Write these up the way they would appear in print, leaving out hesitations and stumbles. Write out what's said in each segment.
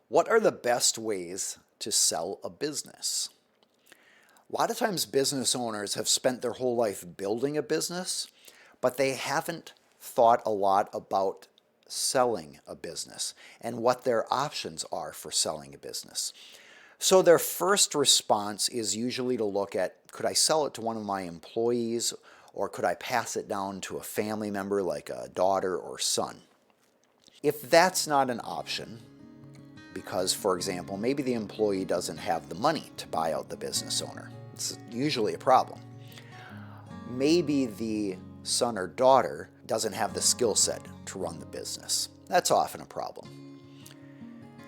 What are the best ways to sell a business? A lot of times business owners have spent their whole life building a business, but they haven't thought a lot about selling a business and what their options are for selling a business. So their first response is usually to look at, could I sell it to one of my employees, or could I pass it down to a family member like a daughter or son? If that's not an option, because, for example, maybe the employee doesn't have the money to buy out the business owner. It's usually a problem. Maybe the son or daughter doesn't have the skill set to run the business. That's often a problem.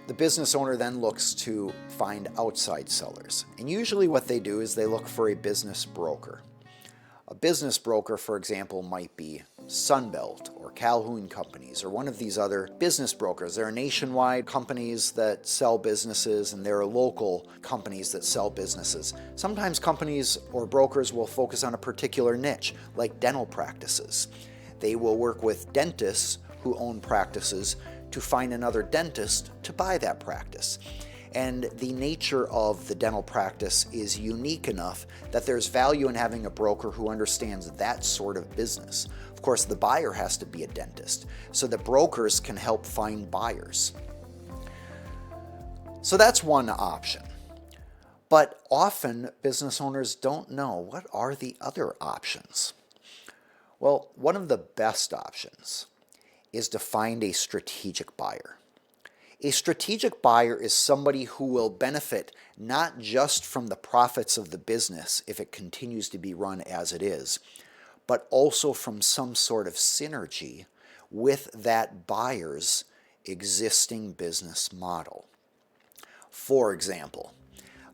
The business owner then looks to find outside sellers. And usually what they do is they look for a business broker. A business broker, for example, might be Sunbelt or Calhoun Companies or one of these other business brokers. There are nationwide companies that sell businesses, and there are local companies that sell businesses. Sometimes companies or brokers will focus on a particular niche, like dental practices. They will work with dentists who own practices to find another dentist to buy that practice. And the nature of the dental practice is unique enough that there's value in having a broker who understands that sort of business. Of course, the buyer has to be a dentist, so the brokers can help find buyers. So that's one option. But often business owners don't know, what are the other options? Well, one of the best options is to find a strategic buyer. A strategic buyer is somebody who will benefit not just from the profits of the business if it continues to be run as it is, but also from some sort of synergy with that buyer's existing business model. For example,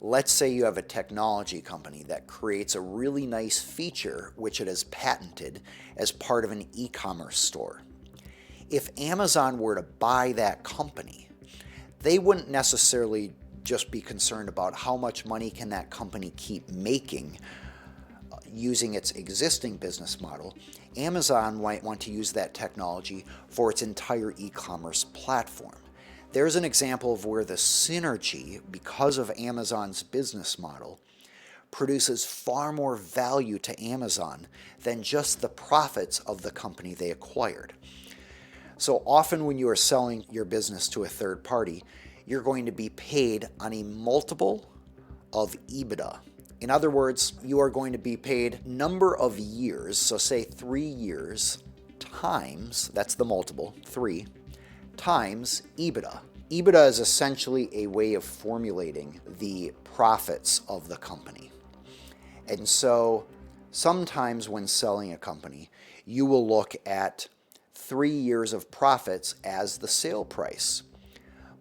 let's say you have a technology company that creates a really nice feature which it has patented as part of an e-commerce store. If Amazon were to buy that company, they wouldn't necessarily just be concerned about how much money can that company keep making using its existing business model. Amazon might want to use that technology for its entire e-commerce platform. There's an example of where the synergy, because of Amazon's business model, produces far more value to Amazon than just the profits of the company they acquired. So often when you are selling your business to a third party, you're going to be paid on a multiple of EBITDA. In other words, you are going to be paid number of years, so say 3 years times, that's the multiple, 3, times EBITDA. EBITDA is essentially a way of formulating the profits of the company. And so sometimes when selling a company, you will look at 3 years of profits as the sale price.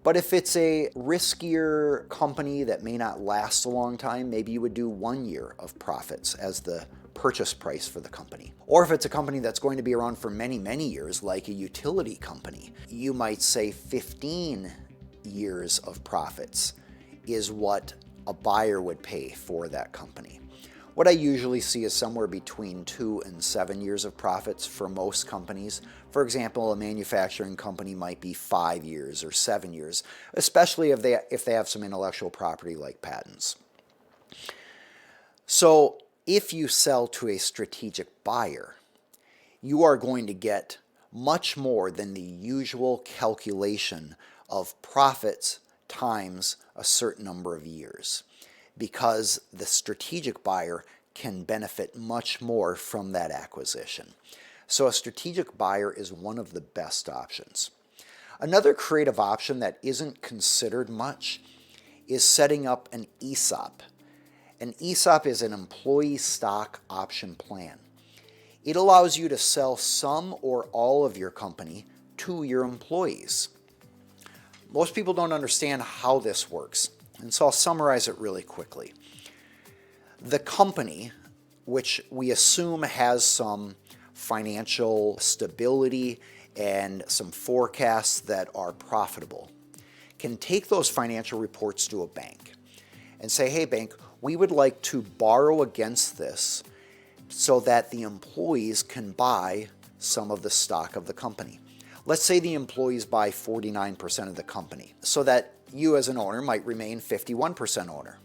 But if it's a riskier company that may not last a long time, maybe you would do 1 year of profits as the purchase price for the company. Or if it's a company that's going to be around for many, many years, like a utility company, you might say 15 years of profits is what a buyer would pay for that company. What I usually see is somewhere between 2 and 7 years of profits for most companies. For example, a manufacturing company might be 5 years or 7 years, especially if they have some intellectual property like patents. So if you sell to a strategic buyer, you are going to get much more than the usual calculation of profits times a certain number of years, because the strategic buyer can benefit much more from that acquisition. So a strategic buyer is one of the best options. Another creative option that isn't considered much is setting up an ESOP. An ESOP is an employee stock option plan. It allows you to sell some or all of your company to your employees. Most people don't understand how this works, and so I'll summarize it really quickly. The company, which we assume has some financial stability and some forecasts that are profitable, can take those financial reports to a bank and say, hey bank, we would like to borrow against this so that the employees can buy some of the stock of the company. Let's say the employees buy 49% of the company, so that you as an owner might remain 51% owner.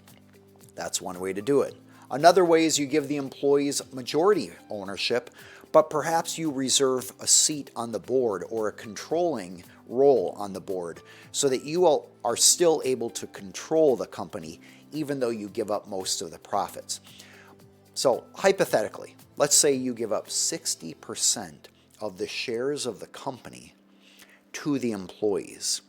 That's one way to do it. Another way is you give the employees majority ownership, but perhaps you reserve a seat on the board or a controlling role on the board so that you are still able to control the company even though you give up most of the profits. So hypothetically, let's say you give up 60% of the shares of the company to the employees.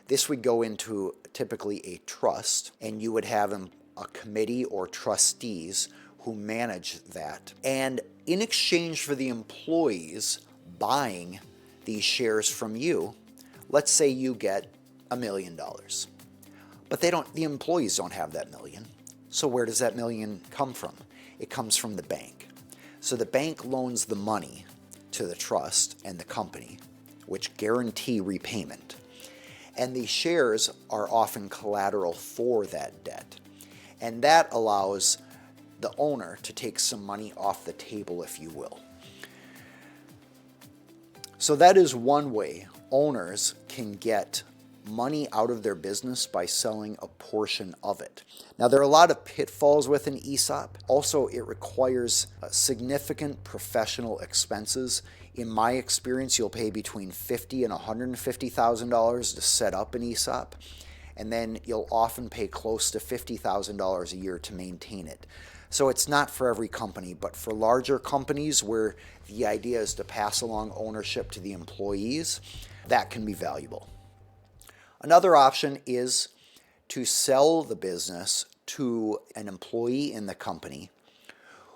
This would go into typically a trust, and you would have a committee or trustees who manage that. And in exchange for the employees buying these shares from you, let's say you get $1 million. But the employees don't have that million. So where does that million come from? It comes from the bank. So the bank loans the money to the trust and the company, which guarantee repayment. And these shares are often collateral for that debt. And that allows the owner to take some money off the table, if you will. So that is one way owners can get money out of their business by selling a portion of it. Now, there are a lot of pitfalls with an ESOP. Also, it requires significant professional expenses. In my experience, you'll pay between $50,000 and $150,000 to set up an ESOP, and then you'll often pay close to $50,000 a year to maintain it. So it's not for every company, but for larger companies where the idea is to pass along ownership to the employees, that can be valuable. Another option is to sell the business to an employee in the company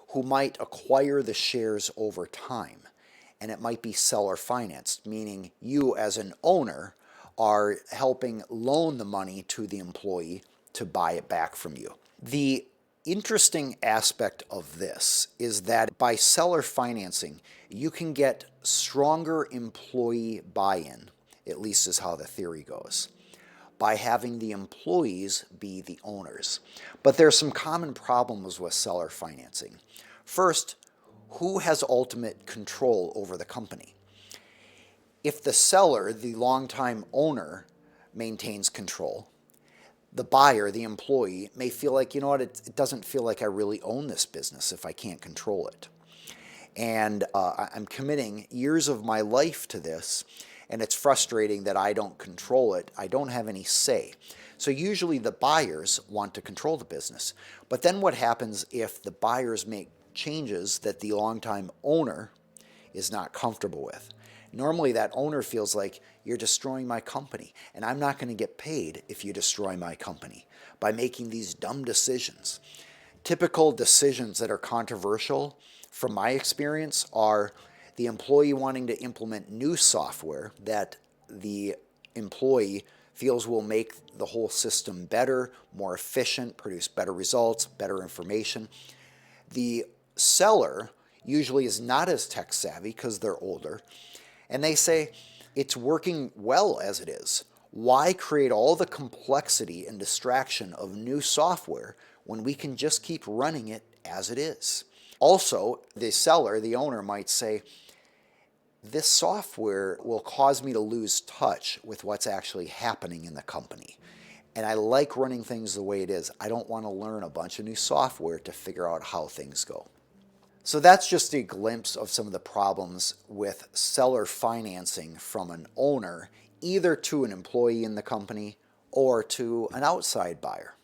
who might acquire the shares over time. And it might be seller financed, meaning you as an owner are helping loan the money to the employee to buy it back from you. The interesting aspect of this is that by seller financing, you can get stronger employee buy-in, at least is how the theory goes, by having the employees be the owners. But there are some common problems with seller financing. First, who has ultimate control over the company? If the seller, the longtime owner, maintains control, the buyer, the employee, may feel like, you know what, it doesn't feel like I really own this business if I can't control it. And I'm committing years of my life to this, and it's frustrating that I don't control it. I don't have any say. So usually the buyers want to control the business. But then what happens if the buyers make changes that the longtime owner is not comfortable with? Normally that owner feels like, you're destroying my company, and I'm not going to get paid if you destroy my company by making these dumb decisions. Typical decisions that are controversial, from my experience, are the employee wanting to implement new software that the employee feels will make the whole system better, more efficient, produce better results, better information. The seller usually is not as tech savvy because they're older, and they say, it's working well as it is. Why create all the complexity and distraction of new software when we can just keep running it as it is? Also, the seller, the owner, might say, this software will cause me to lose touch with what's actually happening in the company. And I like running things the way it is. I don't want to learn a bunch of new software to figure out how things go. So that's just a glimpse of some of the problems with seller financing from an owner, either to an employee in the company or to an outside buyer.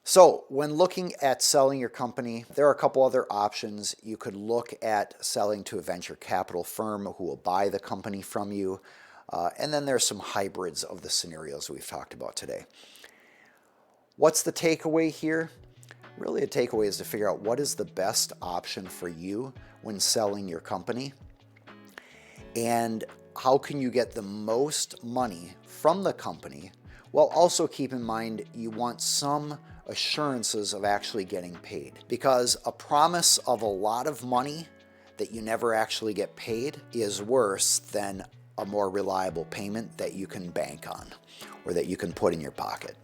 So when looking at selling your company, there are a couple other options. You could look at selling to a venture capital firm who will buy the company from you. And then there's some hybrids of the scenarios we've talked about today. What's the takeaway here? Really, the takeaway is to figure out what is the best option for you when selling your company, and how can you get the most money from the company, while also keep in mind you want some assurances of actually getting paid, because a promise of a lot of money that you never actually get paid is worse than a more reliable payment that you can bank on or that you can put in your pocket.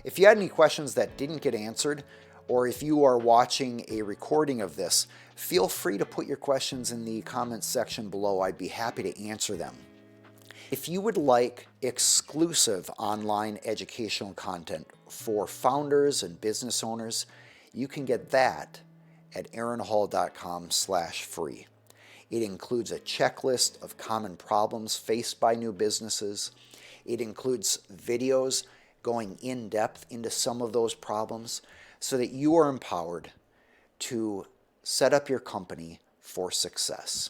If you had any questions that didn't get answered, or if you are watching a recording of this, feel free to put your questions in the comments section below. I'd be happy to answer them. If you would like exclusive online educational content for founders and business owners, you can get that at aaronhall.com/free. It includes a checklist of common problems faced by new businesses. It includes videos going in depth into some of those problems so that you are empowered to set up your company for success.